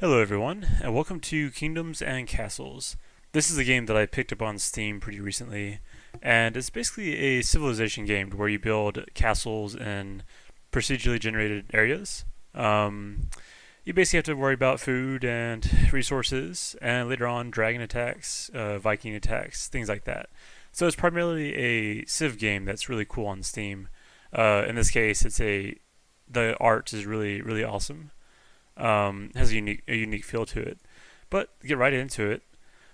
Hello everyone, and welcome to Kingdoms and Castles. This is a game that I picked up on Steam pretty recently, and it's basically a civilization game where you build castles in procedurally generated areas. You basically have to worry about food and resources, and later on dragon attacks, Viking attacks, things like that. So it's primarily a civ game that's really cool on Steam. In this case, the art is really awesome. Has a unique feel to it. But to get right into it,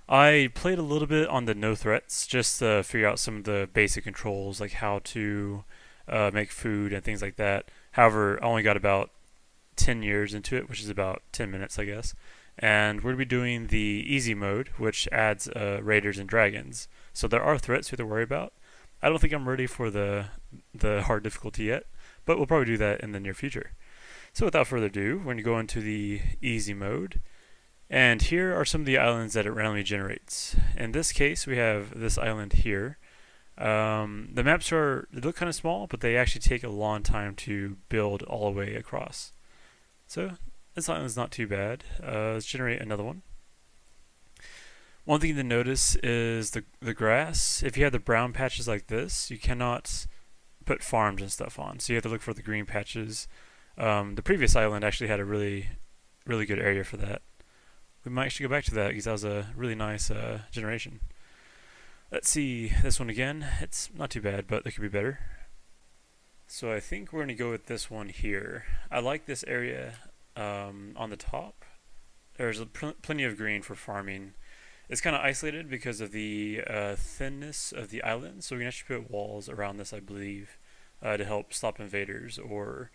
I played a little bit on the no threats just to figure out some of the basic controls, like how to make food and things like that. However, I only got about 10 years into it, which is about 10 minutes, I guess. And we're going to be doing the easy mode, which adds raiders and dragons. So there are threats we have to worry about. I don't think I'm ready for the hard difficulty yet, but we'll probably do that in the near future. So without further ado, we're going to go into the easy mode. And here are some of the islands that it randomly generates. In this case, we have this island here. The maps they look kind of small, but they actually take a long time to build all the way across. So this island's not too bad. Let's generate another one. One thing to notice is the grass. If you have the brown patches like this, you cannot put farms and stuff on. So you have to look for the green patches. The previous island actually had a really good area for that. We might actually go back to that because that was a really nice generation. Let's see this one again. It's not too bad, but it could be better. So I think we're going to go with this one here. I like this area on the top. There's plenty of green for farming. It's kind of isolated because of the thinness of the island, so we can actually put walls around this, I believe, to help stop invaders or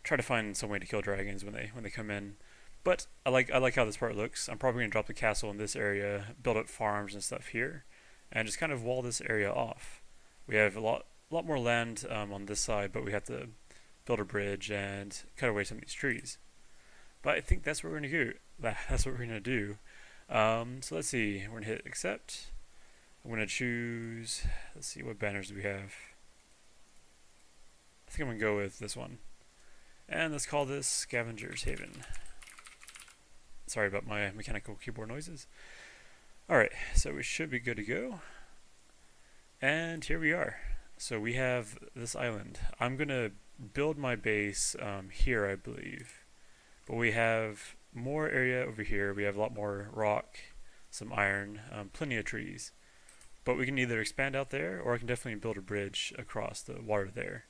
try to find some way to kill dragons when they come in. But I like how this part looks. I'm probably gonna drop the castle in this area, build up farms and stuff here, and just kind of wall this area off. We have a lot more land on this side, but we have to build a bridge and cut away some of these trees. But I think that's what we're gonna do. That's what we're gonna do. So let's see. We're gonna hit accept. I'm gonna choose. Let's see, what banners do we have. I think I'm gonna go with this one. And let's call this Scavenger's Haven. Sorry about my mechanical keyboard noises. Alright, so we should be good to go. And here we are. So we have this island. I'm going to build my base here, I believe. But we have more area over here. We have a lot more rock, some iron, plenty of trees. But we can either expand out there, or I can definitely build a bridge across the water there.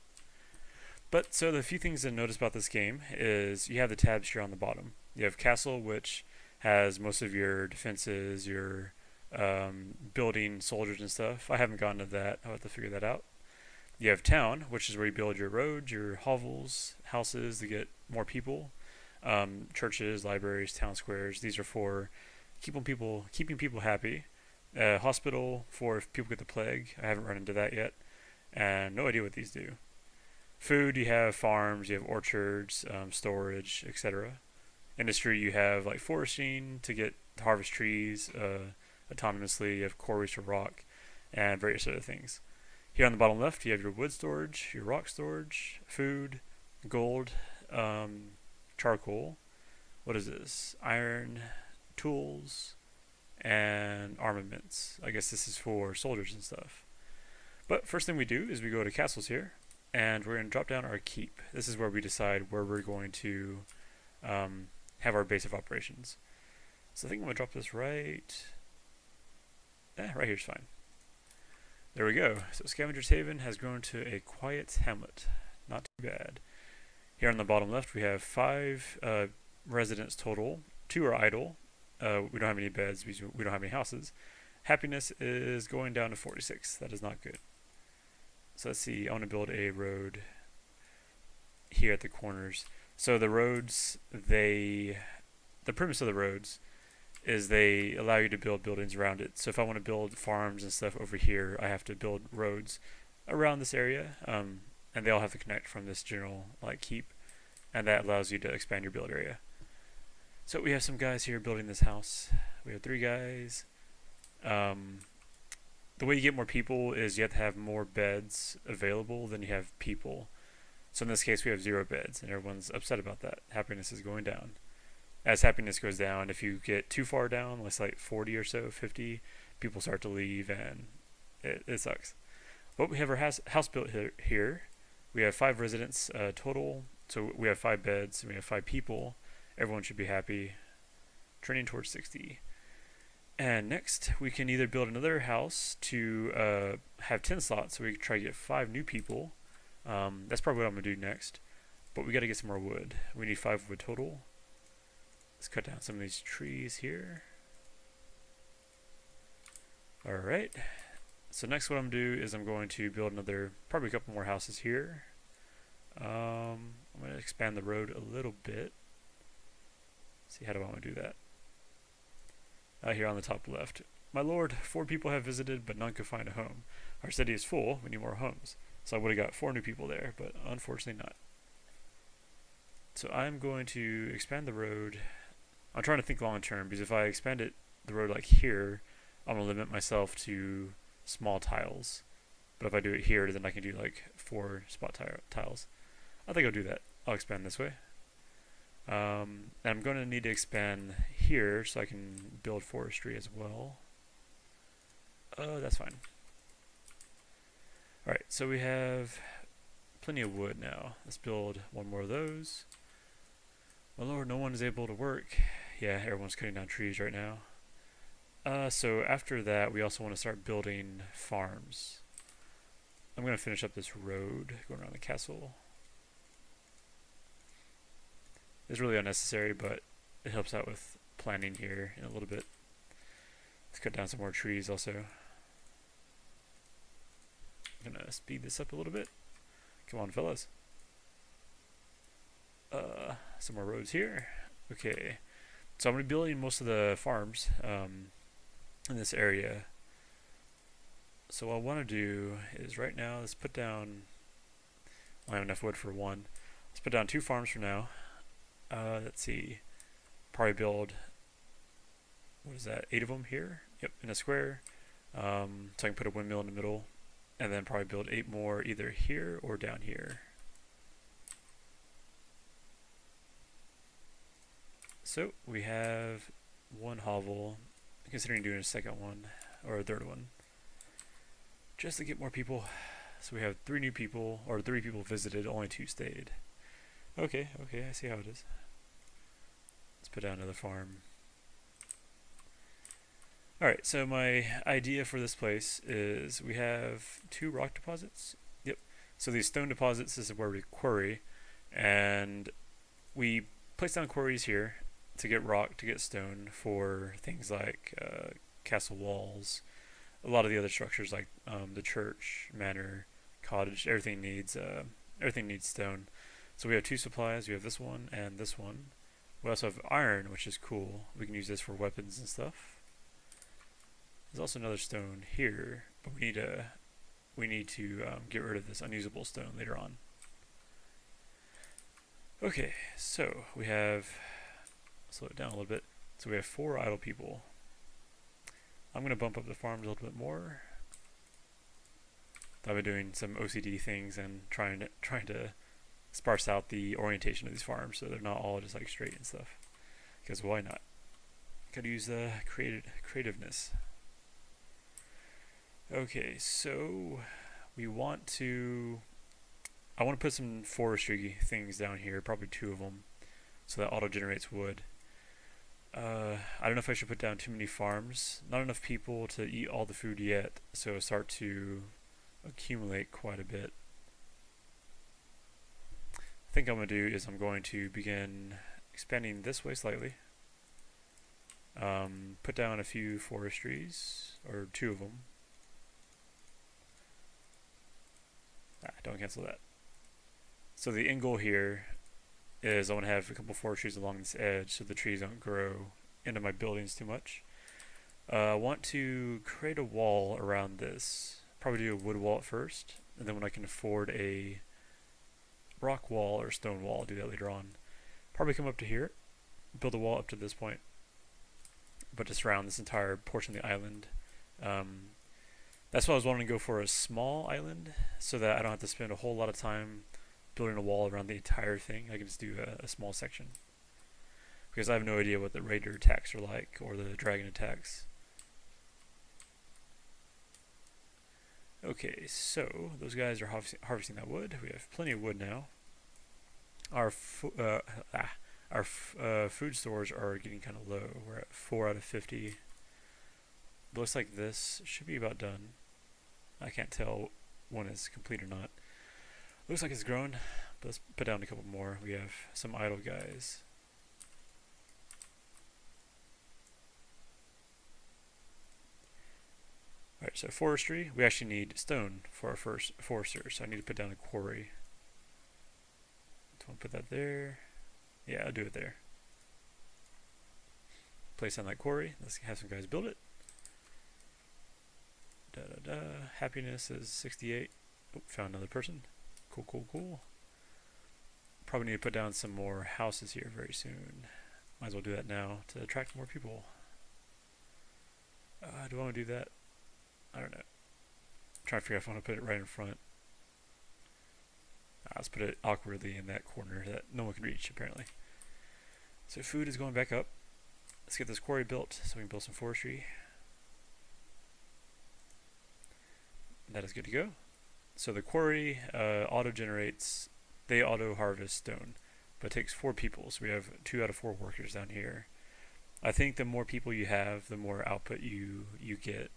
But so the few things to notice about this game is you have the tabs here on the bottom. You have Castle, which has most of your defenses, your building soldiers and stuff. I haven't gotten to that. I'll have to figure that out. You have Town, which is where you build your roads, your hovels, houses to get more people. Churches, libraries, town squares. These are for keeping people happy. Hospital for if people get the plague. I haven't run into that yet, and no idea what these do. Food, you have farms, you have orchards, storage, etc. Industry, you have like foresting to harvest trees autonomously. You have quarries for rock and various other things. Here on the bottom left, you have your wood storage, your rock storage, food, gold, charcoal. What is this? Iron, tools, and armaments. I guess this is for soldiers and stuff. But first thing we do is we go to castles here. And we're going to drop down our keep. This is where we decide where we're going to have our base of operations. So I think I'm going to drop this right here is fine. There we go. So Scavenger's Haven has grown to a quiet hamlet. Not too bad. Here on the bottom left we have 5 residents total. 2 are idle. We don't have any beds. We don't have any houses. Happiness is going down to 46. That is not good. So let's see, I want to build a road here at the corners. So the roads, the premise of the roads is they allow you to build buildings around it. So if I want to build farms and stuff over here, I have to build roads around this area, and they all have to connect from this general keep, and that allows you to expand your build area. So we have some guys here building this house. We have 3 guys. The way you get more people is you have to have more beds available than you have people. So in this case we have 0 beds, and everyone's upset about that. Happiness is going down. as happiness goes down, if you get too far down, like 40 or so, 50, people start to leave, and it sucks. But we have our house built here. We have 5 residents total, so we have 5 beds, and we have 5 people. Everyone should be happy. Trending towards 60. And next, we can either build another house to have 10 slots, so we can try to get 5 new people. That's probably what I'm going to do next. But we got to get some more wood. We need 5 wood total. Let's cut down some of these trees here. Alright. So next what I'm going to do is I'm going to build probably a couple more houses here. I'm going to expand the road a little bit. Let's see, how do I want to do that? Here on the top left. My lord, 4 people have visited, but none could find a home. Our city is full. We need more homes. So I would have got 4 new people there, but unfortunately not. So I'm going to expand the road. I'm trying to think long term, because if I expand the road like here, I'm going to limit myself to small tiles. But if I do it here, then I can do like 4 spot tiles. I think I'll do that. I'll expand this way. And I'm going to need to expand here so I can build forestry as well. That's fine. Alright, so we have plenty of wood now. Let's build 1 more of those. My lord, no one is able to work. Yeah, everyone's cutting down trees right now. So after that, we also want to start building farms. I'm going to finish up this road going around the castle. It's really unnecessary, but it helps out with planning here in a little bit. Let's cut down some more trees also. I'm gonna speed this up a little bit. Come on, fellas. Some more roads here. Okay, so I'm gonna be building most of the farms in this area. So what I want to do is right now, let's put down. I have enough wood for 1. Let's put down 2 farms for now. Let's see, probably build, what is that, 8 of them here? Yep, in a square. So I can put a windmill in the middle, and then probably build 8 more either here or down here. So we have 1 hovel, considering doing a second one, or a third one, just to get more people. So we have 3 new people, or 3 people visited, only 2 stayed. Okay, I see how it is. Let's put down another farm. Alright, so my idea for this place is we have 2 rock deposits. Yep. So these stone deposits, this is where we quarry, and we place down quarries here to get rock, to get stone for things like castle walls, a lot of the other structures like the church, manor, cottage, everything needs stone. So we have 2 supplies. We have this one and this one. We also have iron, which is cool. We can use this for weapons and stuff. There's also another stone here, but we need to get rid of this unusable stone later on. Okay, so we have, slow it down a little bit. So we have 4 idle people. I'm going to bump up the farms a little bit more. I've been doing some OCD things and trying to sparse out the orientation of these farms so they're not all just like straight and stuff. Because why not? Gotta use the creativeness. Okay, so I want to put some forestry things down here, probably 2 of them, so that auto generates wood. I don't know if I should put down too many farms. Not enough people to eat all the food yet, so start to accumulate quite a bit. I think I'm going to do is I'm going to begin expanding this way slightly. Put down a few forestries, or 2 of them. Don't cancel that. So the end goal here is I want to have a couple forestries along this edge so the trees don't grow into my buildings too much. I want to create a wall around this. Probably do a wood wall at first, and then when I can afford a rock wall or stone wall, I'll do that later on. Probably come up to here, build a wall up to this point, but to surround this entire portion of the island. That's why I was wanting to go for a small island, so that I don't have to spend a whole lot of time building a wall around the entire thing. I can just do a small section. because I have no idea what the raider attacks are like or the dragon attacks. Okay, so those guys are harvesting that wood. We have plenty of wood now. Our food stores are getting kind of low. We're at 4 out of 50. It looks like this should be about done. I can't tell when it's complete or not. Looks like it's grown, but let's put down a couple more. We have some idle guys. Alright, so forestry. We actually need stone for our first forester, so I need to put down a quarry. Don't put that there. Yeah, I'll do it there. Place down that quarry. Let's have some guys build it. Happiness is 68. Oh, found another person. Cool. Probably need to put down some more houses here very soon. Might as well do that now to attract more people. Do I want to do that? I don't know. I'm trying to figure out if I want to put it right in front. Let's put it awkwardly in that corner that no one can reach, apparently. So food is going back up. Let's get this quarry built so we can build some forestry. That is good to go. So the quarry auto-generates, they auto-harvest stone, but it takes 4 people, so we have 2 out of 4 workers down here. I think the more people you have, the more output you get.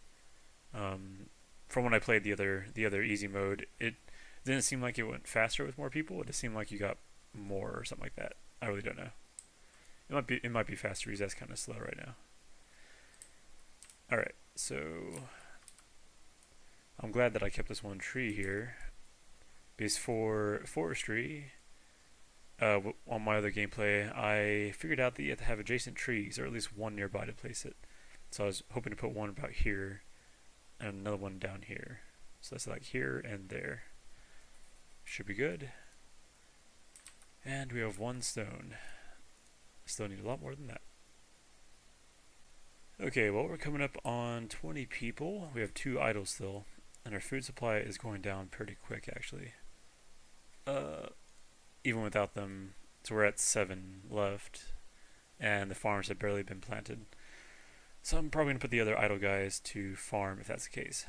From when I played the other easy mode, it didn't seem like it went faster with more people. It just seemed like you got more or something like that. I really don't know. It might be faster because that's kind of slow right now. All right, so I'm glad that I kept this one tree here, because for forestry, on my other gameplay, I figured out that you have to have adjacent trees, or at least one nearby to place it. So I was hoping to put one about here, and another one down here. So that's like here and there. Should be good. And we have 1 stone. Still need a lot more than that. Okay, well, we're coming up on 20 people. We have 2 idle still, and our food supply is going down pretty quick, actually. Even without them, so we're at 7 left, and the farms have barely been planted. So I'm probably going to put the other idle guys to farm if that's the case.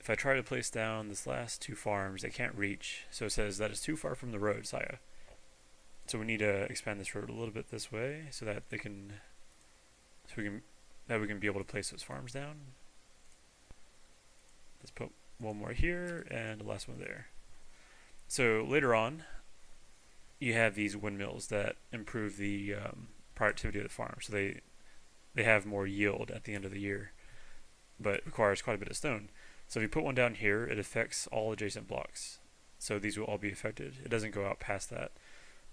If I try to place down this last 2 farms, they can't reach, so it says that it's too far from the road, Saya. So we need to expand this road a little bit this way so that we can be able to place those farms down. Let's put one more here and the last one there. So later on, you have these windmills that improve the productivity of the farm. So they have more yield at the end of the year, but it requires quite a bit of stone. So if you put one down here, it affects all adjacent blocks. So these will all be affected. It doesn't go out past that.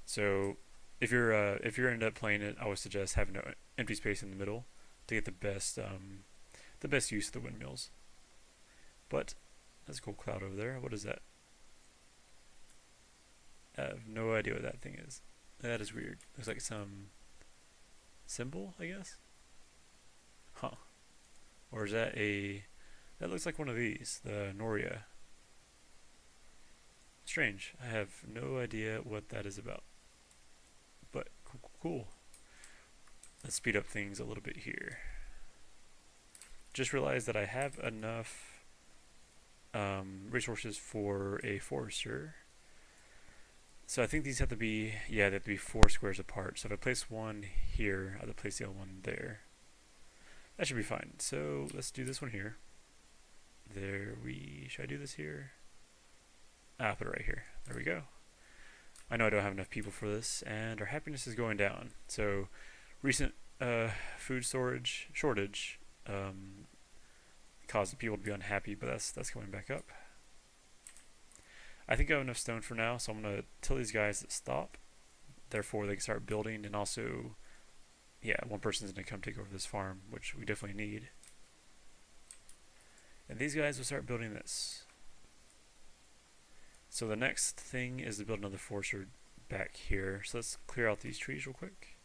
So if you're end up playing it, I would suggest having an empty space in the middle to get the best use of the windmills. But that's a cool cloud over there. What is that? I have no idea what that thing is. That is weird. Looks like some symbol, I guess. Huh. Or is that a... That looks like one of these, the Noria. Strange. I have no idea what that is about. But cool. Let's speed up things a little bit here. Just realized that I have enough resources for a forester. So I think these have to be, yeah, they have to be 4 squares apart. So if I place one here, I have to place the other one there. That should be fine. So let's do this one here. Should I do this here? I'll put it right here. There we go. I know I don't have enough people for this, and our happiness is going down. So recent food shortage causing people to be unhappy, but that's coming back up. I think I have enough stone for now, so I'm going to tell these guys to stop. Therefore, they can start building, and also, yeah, one person's going to come take over this farm, which we definitely need. And these guys will start building this. So the next thing is to build another forester back here. So let's clear out these trees real quick.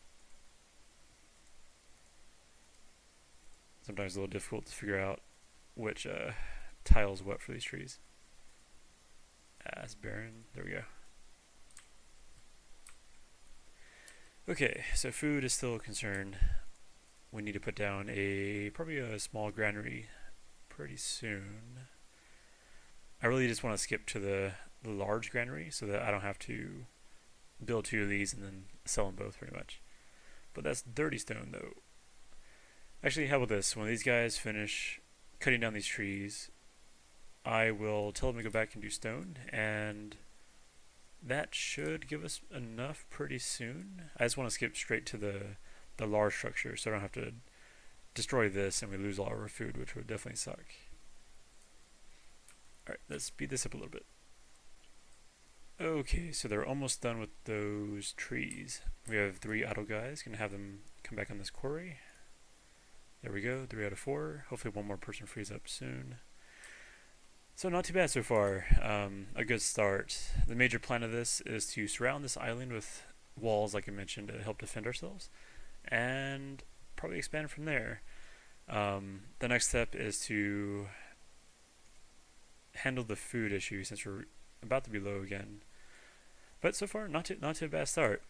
Sometimes it's a little difficult to figure out which tile's what for these trees. It's barren. There we go. Okay, so food is still a concern. We need to put down probably a small granary pretty soon. I really just want to skip to the large granary so that I don't have to build two of these and then sell them both pretty much. But that's dirty stone though. Actually, how about this? When these guys finish cutting down these trees, I will tell them to go back and do stone, and that should give us enough pretty soon. I just want to skip straight to the large structure so I don't have to destroy this and we lose all our food, which would definitely suck. Alright, let's speed this up a little bit. Okay, so they're almost done with those trees. We have 3 idle guys. Gonna have them come back on this quarry. There we go, 3 out of 4. Hopefully one more person frees up soon. So not too bad so far. A good start. The major plan of this is to surround this island with walls, like I mentioned, to help defend ourselves, and probably expand from there. The next step is to handle the food issue since we're about to be low again. But so far, not too bad start.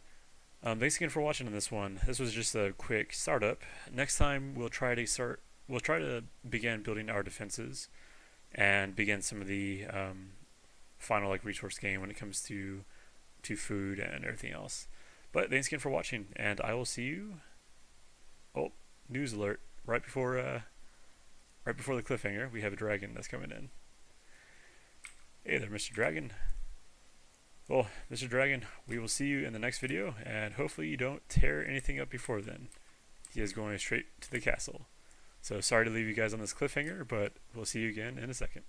Thanks again for watching on this one. This was just a quick startup. Next time we'll try to begin building our defenses and begin some of the final resource gain when it comes to food and everything else. But thanks again for watching, and I will see you. Oh, news alert! Right before the cliffhanger, we have a dragon that's coming in. Hey there, Mr. Dragon. Well, Mr. Dragon, we will see you in the next video, and hopefully you don't tear anything up before then. He is going straight to the castle. So sorry to leave you guys on this cliffhanger, but we'll see you again in a second.